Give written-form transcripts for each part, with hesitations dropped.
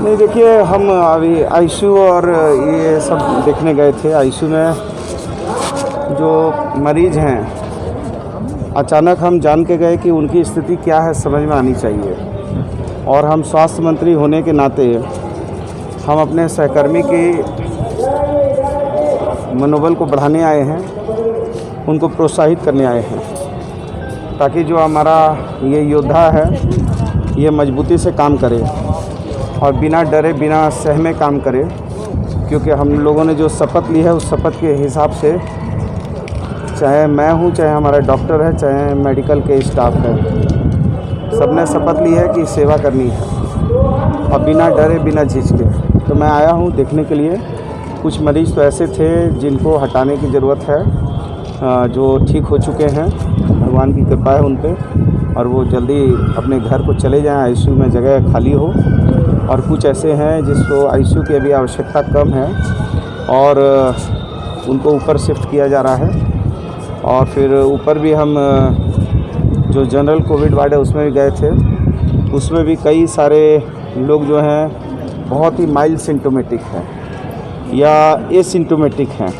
नहीं देखिए, हम अभी आईसीयू और ये सब देखने गए थे। आईसीयू में जो मरीज़ हैं, अचानक हम जान के गए कि उनकी स्थिति क्या है समझ में आनी चाहिए। और हम स्वास्थ्य मंत्री होने के नाते हम अपने सहकर्मी की मनोबल को बढ़ाने आए हैं, उनको प्रोत्साहित करने आए हैं, ताकि जो हमारा ये योद्धा है ये मजबूती से काम करे और बिना डरे बिना सहमे काम करे। क्योंकि हम लोगों ने जो शपथ ली है उस शपथ के हिसाब से, चाहे मैं हूँ, चाहे हमारा डॉक्टर है, चाहे मेडिकल के स्टाफ है, सबने शपथ ली है कि सेवा करनी है और बिना डरे बिना झिझके। तो मैं आया हूँ देखने के लिए। कुछ मरीज़ तो ऐसे थे जिनको हटाने की ज़रूरत है, जो ठीक हो चुके हैं, भगवान की कृपा है उन पर, और वो जल्दी अपने घर को चले जाएं, आईसीयू में जगह खाली हो। और कुछ ऐसे हैं जिसको आईसीयू की अभी आवश्यकता कम है और उनको ऊपर शिफ्ट किया जा रहा है। और फिर ऊपर भी हम जो जनरल कोविड वार्ड है उसमें भी गए थे। उसमें भी कई सारे लोग जो हैं बहुत ही माइल्ड सिम्टोमेटिक हैं या एसिम्टोमेटिक हैं,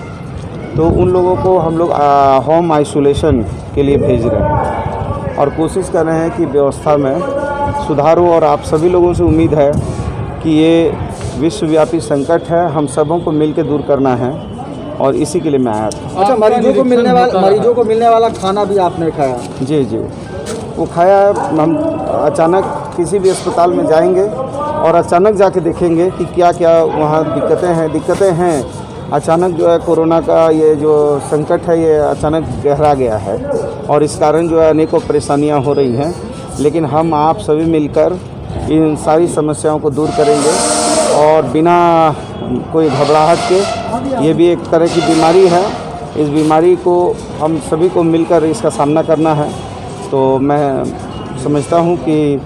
तो उन लोगों को हम लोग होम आइसोलेशन के लिए भेज रहे हैं और कोशिश कर रहे हैं कि व्यवस्था में सुधार हो। और आप सभी लोगों से उम्मीद है कि ये विश्वव्यापी संकट है, हम सबों को मिलकर दूर करना है और इसी के लिए मैं आया था। अच्छा, मरीजों को मिलने वाला खाना भी आपने खाया? जी, वो खाया। हम अचानक किसी भी अस्पताल में जाएंगे और अचानक जाके देखेंगे कि क्या क्या वहाँ दिक्कतें हैं। अचानक जो है कोरोना का ये जो संकट है ये अचानक गहरा गया है और इस कारण जो है अनेकों परेशानियाँ हो रही हैं। लेकिन हम आप सभी मिलकर इन सारी समस्याओं को दूर करेंगे और बिना कोई घबराहट के। ये भी एक तरह की बीमारी है, इस बीमारी को हम सभी को मिलकर इसका सामना करना है। तो मैं समझता हूँ कि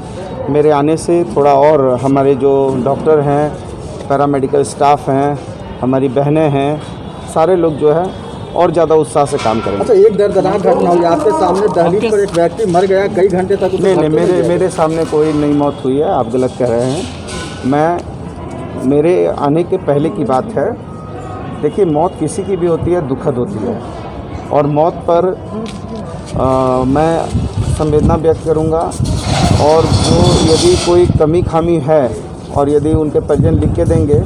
मेरे आने से थोड़ा और हमारे जो डॉक्टर हैं, पैरामेडिकल स्टाफ हैं, हमारी बहनें हैं, सारे लोग जो है और ज़्यादा उत्साह से काम करेंगे। अच्छा, एक दर्दनाक घटना हुई आपके सामने, दहलीज पर एक व्यक्ति मर गया, कई घंटे तक नहीं, मेरे सामने कोई नई मौत हुई है, आप गलत कह रहे हैं। मेरे आने के पहले की बात है। देखिए, मौत किसी की भी होती है, दुखद होती है, और मौत पर मैं संवेदना व्यक्त करूंगा। और जो यदि कोई कमी खामी है और यदि उनके परिजन लिख के देंगे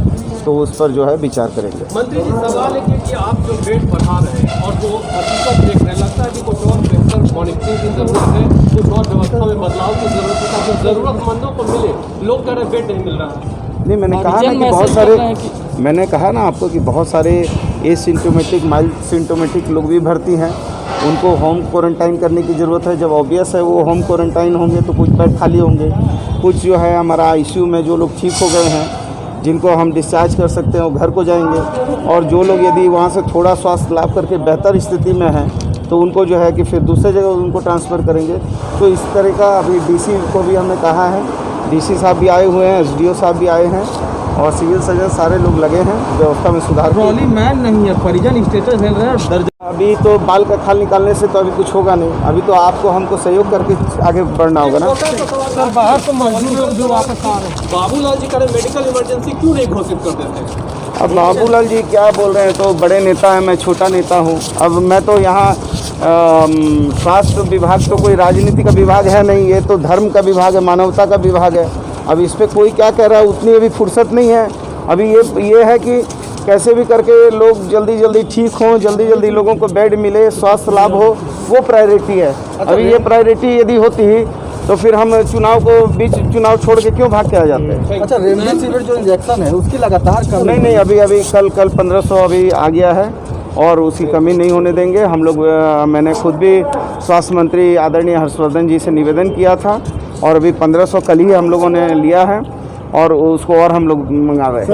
तो उस पर जो है विचार करेंगे। मंत्री जी, सवाल है कि आप जो बेड बढ़ा रहे हैं और जो हकीकत देख रहे हैं, लगता है कि कुछ और बेहतर मॉनिटरिंग की जरूरत है, कुछ और व्यवस्था में बदलाव की जरूरत है ताकि जरूरतमंदों को मिले। लोग कह रहे बेड नहीं मिल रहा। नहीं, मैंने कहा ना कि बहुत सारे, मैंने कहा ना आपको कि बहुत सारे एसिम्टोमेटिक, माइल्ड सिम्टोमेटिक लोग भी भर्ती हैं, उनको होम क्वारंटाइन करने की ज़रूरत है। जब ऑब्वियस है वो होम क्वारंटाइन होंगे तो कुछ बेड खाली होंगे, कुछ जो है हमारा आईसीयू में जो लोग ठीक हो गए हैं, जिनको हम डिस्चार्ज कर सकते हैं, वो घर को जाएंगे। और जो लोग यदि वहाँ से थोड़ा स्वास्थ्य लाभ करके बेहतर स्थिति में हैं तो उनको जो है कि फिर दूसरे जगह उनको ट्रांसफ़र करेंगे। तो इस तरह का अभी डीसी को भी हमने कहा है, डीसी साहब भी आए हुए हैं, एसडीओ साहब भी आए हैं और सिविल सर्जन, सारे लोग लगे हैं व्यवस्था में सुधार। ट्रॉली मैन नहीं है, परिजन स्टेटस मिल रहा है। अभी तो बाल का खाल निकालने से तो अभी कुछ होगा नहीं, अभी तो आपको हमको सहयोग करके आगे बढ़ना होगा ना। सर, बाहर तो मजदूर जो वापस आ रहे हैं, बाबूलाल जी करें मेडिकल इमरजेंसी क्यों नहीं घोषित कर देते? अब बाबूलाल जी क्या बोल रहे हैं, तो बड़े नेता हैं, मैं छोटा नेता हूँ। अब मैं तो यहाँ स्वास्थ्य विभाग तो कोई राजनीति का विभाग है नहीं, ये तो धर्म का विभाग है, मानवता का विभाग है। अब इस पर कोई क्या कह रहा है उतनी अभी फुर्सत नहीं है। अभी ये है कि कैसे भी करके लोग जल्दी ठीक हों, जल्दी लोगों को बेड मिले, स्वास्थ्य लाभ हो, वो प्रायोरिटी है। अभी ये प्रायोरिटी यदि होती तो फिर हम चुनाव छोड़ के क्यों भाग के आ जाते हैं। अच्छा, रेमडेसिविर जो इंजेक्शन है उसकी लगातार कमी नहीं, अभी कल 1500 अभी आ गया है और उसकी कमी नहीं होने देंगे हम लोग। मैंने खुद भी स्वास्थ्य मंत्री आदरणीय हर्षवर्धन जी से निवेदन किया था और अभी 1500 कल ही हम लोगों ने लिया है और उसको और हम लोग मंगा रहे हैं।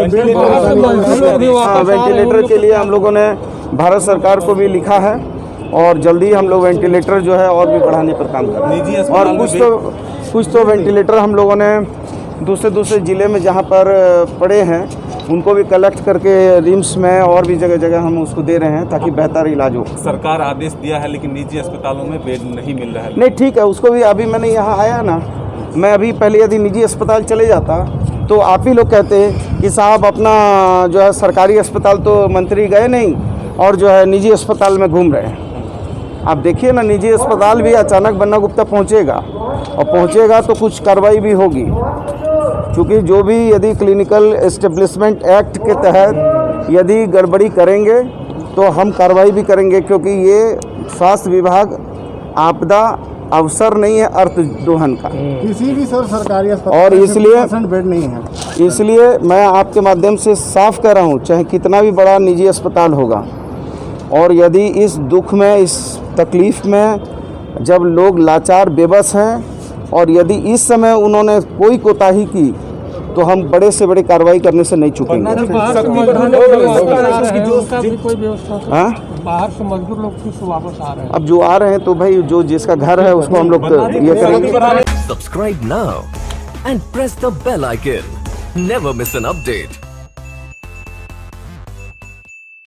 वेंटिलेटर के लिए हम लोगों ने भारत सरकार को भी लिखा है और जल्दी हम लोग वेंटिलेटर जो है और भी बढ़ाने पर काम कर रहे हैं। और कुछ तो वेंटिलेटर हम लोगों ने दूसरे ज़िले में जहाँ पर पड़े हैं उनको भी कलेक्ट करके रिम्स में और भी जगह हम उसको दे रहे हैं ताकि बेहतर इलाज हो। सरकार आदेश दिया है लेकिन निजी अस्पतालों में बेड नहीं मिल रहा है। नहीं, ठीक है, उसको भी अभी मैंने यहाँ आया ना, मैं अभी पहले यदि निजी अस्पताल चले जाता तो आप ही लोग कहते हैं कि साहब अपना जो है सरकारी अस्पताल तो मंत्री गए नहीं और जो है निजी अस्पताल में घूम रहे हैं। आप देखिए ना, निजी अस्पताल भी अचानक बन्ना गुप्ता पहुंचेगा और पहुंचेगा तो कुछ कार्रवाई भी होगी, क्योंकि जो भी यदि क्लिनिकल एस्टेब्लिशमेंट एक्ट के तहत यदि गड़बड़ी करेंगे तो हम कार्रवाई भी करेंगे, क्योंकि ये स्वास्थ्य विभाग आपदा अवसर नहीं है अर्थ दोहन का। किसी भी सरकारी अस्पताल और इसलिए 50% बेड नहीं है। इसलिए मैं आपके माध्यम से साफ कह रहा हूँ, चाहे कितना भी बड़ा निजी अस्पताल होगा, और यदि इस दुख में, इस तकलीफ़ में जब लोग लाचार बेबस हैं और यदि इस समय उन्होंने कोई कोताही की तो हम बड़े से बड़े कार्रवाई करने से नहीं चूकेंगे। हाँ, बाहर से मजदूर लोग फिर से वापस आ रहे हैं। अब जो आ रहे हैं तो भाई जो जिसका घर है उसको हम लोग ये करेंगे। Subscribe now and press the bell icon. Never miss an update.